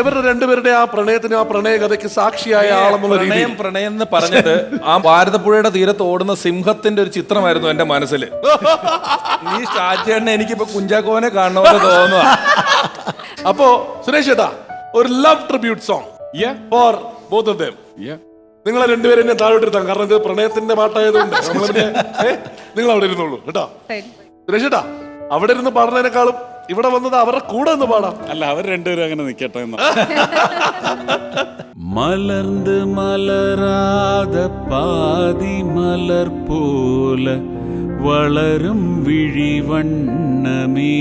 ഇവരുടെ രണ്ടുപേരുടെ ആ പ്രണയത്തിന്, ആ പ്രണയ കഥയ്ക്ക് സാക്ഷിയായ ആളെന്നുള്ള രീതിയിൽ പ്രണയം എന്ന് പറഞ്ഞത് ആ ഭാരതപ്പുഴയുടെ തീരത്ത് ഓടുന്ന സിംഹത്തിന്റെ ഒരു ചിത്രമായിരുന്നു എന്റെ മനസ്സിൽ. ഈ ഷാജേണ്ണ എനിക്കിപ്പോ കുഞ്ചാക്കോനെ കാണണമെന്ന് തോന്നുക. അപ്പോ സുരേഷ് ചേട്ടാ, ഒരു love tribute song for both of them. നിങ്ങളെ രണ്ടുപേരും ഞാൻ താഴോട്ട് ഇരുത്താം, കാരണം ഇത് പ്രണയത്തിന്റെ പാട്ടായതുകൊണ്ട് നിങ്ങൾ അവിടെ ഇരുന്നോളൂ കേട്ടോ. സുരേഷ് ചേട്ടാ, അവിടെ ഇരുന്ന് പാടുന്നതിനേക്കാളും ഇവിടെ വന്നത് അവരുടെ കൂടെ ഒന്ന് പാടാം. അല്ല, അവർ രണ്ടുപേരും അങ്ങനെ നിക്കട്ടെ എന്ന്. മലർந்து മലരാத പാതി മലർ പോല വളരും വിഴിവണ്ണമേ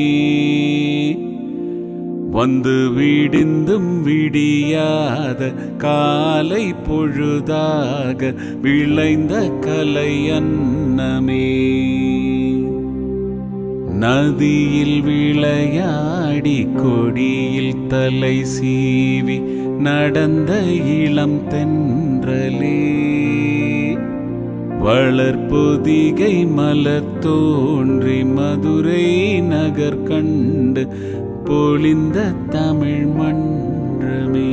வந்து விடிந்தும் விடியாத காலை பொழுதாக விளைந்த கலை அன்னமே நதியில் விளையாடி கொடியில் தலை சீவி நடந்த இளம் தென்றலே வளர்பொதிகை மலர் தோன்றி மதுரை நகர் கண்டு பொழிந்த தமிழ் மன்றமே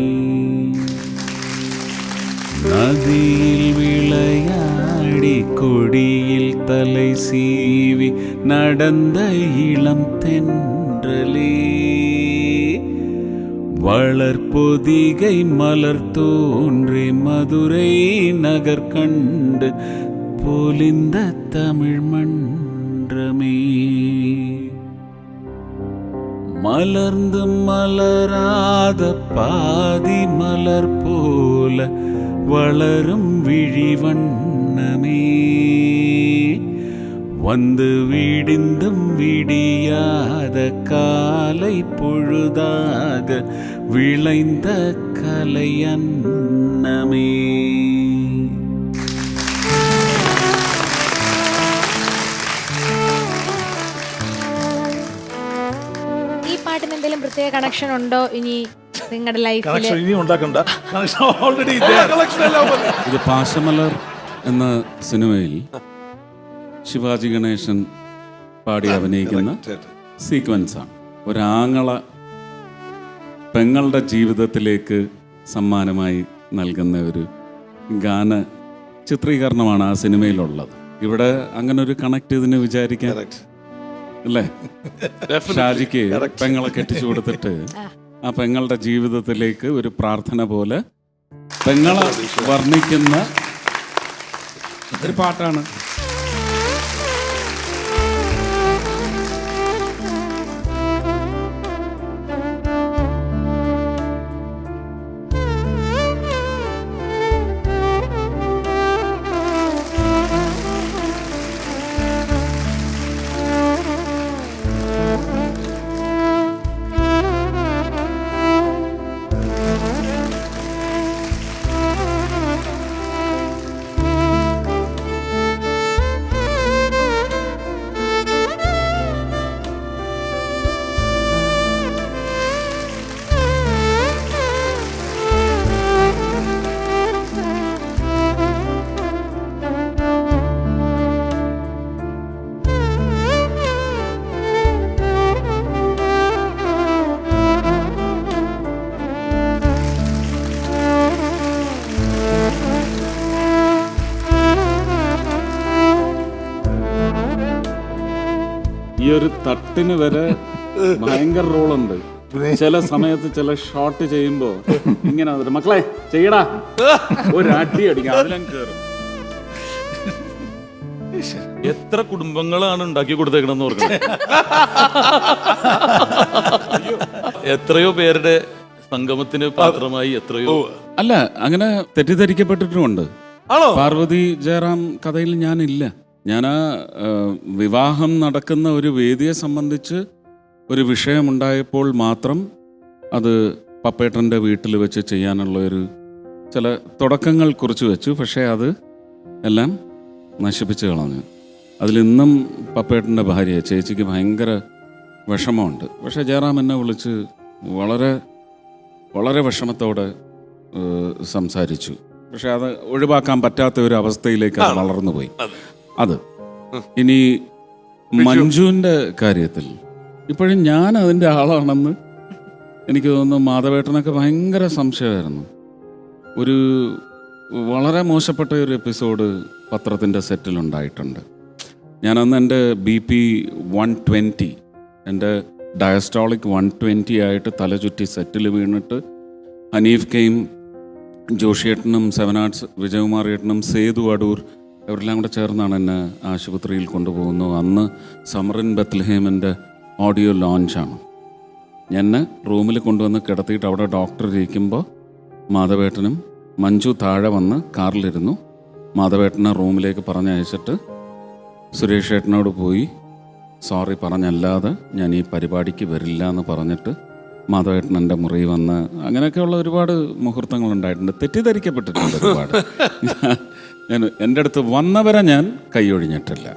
நதியில் விளையாடி கொடியில் தலை சீவி நடந்த இளம் தென்றலே வளர்பொதிகை மலர் தோன்றி மதுரை நகர் கண்டு பொலிந்த தமிழ் மன்றமே மலர்ந்து மலராத பாதி மலர் போல வளரும் விழிவண்ணமே வந்து விடிந்தும் விடியாத காலை பொழுதாக விளைந்த கலை அன்னமே. ഈ പാട്ടിന് എന്തെങ്കിലും പ്രത്യേക കണക്ഷൻ ഉണ്ടോ ഇനി നിങ്ങളുടെ ലൈഫിൽ? ഇനി ഉണ്ടാക്കണ്ട, ഓൾറെഡി ഇത് പാശമലർ എന്ന സിനിമയിൽ ശിവാജി ഗണേശൻ പാടി അഭിനയിക്കുന്ന സീക്വൻസാണ്. ഒരാങ്ങള പെങ്ങളുടെ ജീവിതത്തിലേക്ക് സമ്മാനമായി നൽകുന്ന ഒരു ഗാന ചിത്രീകരണമാണ് ആ സിനിമയിലുള്ളത്. ഇവിടെ അങ്ങനെ ഒരു കണക്ട് ഇതിന് വിചാരിക്കാൻ അല്ലേ? ഷാജിക്ക് പെങ്ങളെ കെട്ടിച്ചു കൊടുത്തിട്ട് ആ പെങ്ങളുടെ ജീവിതത്തിലേക്ക് ഒരു പ്രാർത്ഥന പോലെ പെങ്ങളെ വർണ്ണിക്കുന്ന ഒരു പാട്ടാണ്. ഈ ഒരു തട്ടിന് വരെ ഭയങ്കര റോളുണ്ട്. ചില സമയത്ത് ചില ഷോട്ട് ചെയ്യുമ്പോ ഇങ്ങനെ വന്നിട്ട് മക്കളെ ചെയ്യടാ ഒരു അടി അടിക്കാം, അതിലും കേറും. എത്ര കുടുംബങ്ങളാണ് ഉണ്ടാക്കി കൊടുത്തേക്കണെന്ന് ഓർക്കണം. എത്രയോ പേരുടെ സംഗമത്തിന് പാത്രമായി എത്രയോ. അല്ല, അങ്ങനെ തെറ്റിദ്ധരിക്കപ്പെട്ടിട്ടുമുണ്ട്. പാർവതി ജയറാം കഥയിൽ ഞാനില്ല. ഞാൻ ആ വിവാഹം നടക്കുന്ന ഒരു വേദിയെ സംബന്ധിച്ച് ഒരു വിഷയമുണ്ടായപ്പോൾ മാത്രം അത് പപ്പേട്ടൻ്റെ വീട്ടിൽ വെച്ച് ചെയ്യാനുള്ള ഒരു ചില തുടക്കങ്ങൾ കുറിച്ച് വെച്ചു. പക്ഷേ അത് എല്ലാം നശിപ്പിച്ച് കളഞ്ഞു. അതിലിന്നും പപ്പേട്ടൻ്റെ ഭാര്യ ചേച്ചിക്ക് ഭയങ്കര വിഷമമുണ്ട്. പക്ഷേ ജയറാം എന്നെ വിളിച്ച് വളരെ വളരെ വിഷമത്തോടെ സംസാരിച്ചു. പക്ഷെ അത് ഒഴിവാക്കാൻ പറ്റാത്ത ഒരു അവസ്ഥയിലേക്ക് അത് വളർന്നു പോയി. അത് ഇനി മഞ്ജുവിൻ്റെ കാര്യത്തിൽ ഇപ്പോഴും ഞാൻ അതിൻ്റെ ആളാണെന്ന് എനിക്ക് തോന്നുന്നു മാധവേട്ടനൊക്കെ ഭയങ്കര സംശയമായിരുന്നു. ഒരു വളരെ മോശപ്പെട്ട ഒരു എപ്പിസോഡ് പത്രത്തിൻ്റെ സെറ്റിലുണ്ടായിട്ടുണ്ട്. ഞാനന്ന് എൻ്റെ BP 120, എൻ്റെ ഡയസ്റ്റോളിക് 120 ആയിട്ട് തല ചുറ്റി സെറ്റിൽ വീണിട്ട് ഹനീഫ് കെയും ജോഷിയേട്ടനും 7 ആർട്സ് വിജയകുമാർ ഏട്ടനും സേതു അടൂർ അവരെല്ലാം കൂടെ ചേർന്നാണ് എന്നെ ആശുപത്രിയിൽ കൊണ്ടുപോകുന്നത്. അന്ന് സമറിൻ ബത്ലഹേമിൻ്റെ ഓഡിയോ ലോഞ്ചാണ്. എന്നെ റൂമിൽ കൊണ്ടുവന്ന് കിടത്തിയിട്ട് അവിടെ ഡോക്ടർ ഇരിക്കുമ്പോൾ മാധവേട്ടനും മഞ്ജു താഴെ വന്ന് കാറിലിരുന്നു. മാധവേട്ടനെ റൂമിലേക്ക് പറഞ്ഞയച്ചിട്ട് സുരേഷ് ഏട്ടനോട് പോയി സോറി പറഞ്ഞല്ലാതെ ഞാൻ ഈ പരിപാടിക്ക് വരില്ല എന്ന് പറഞ്ഞിട്ട് മാധവേട്ടൻ എൻ്റെ മുറി വന്ന് അങ്ങനെയൊക്കെയുള്ള ഒരുപാട് മുഹൂർത്തങ്ങളുണ്ടായിട്ടുണ്ട്. തെറ്റിദ്ധരിക്കപ്പെട്ടിട്ടുണ്ട് ഒരുപാട്. ഞാൻ എൻ്റെ അടുത്ത് വന്നവരെ ഞാൻ കൈയൊഴിഞ്ഞിട്ടില്ല.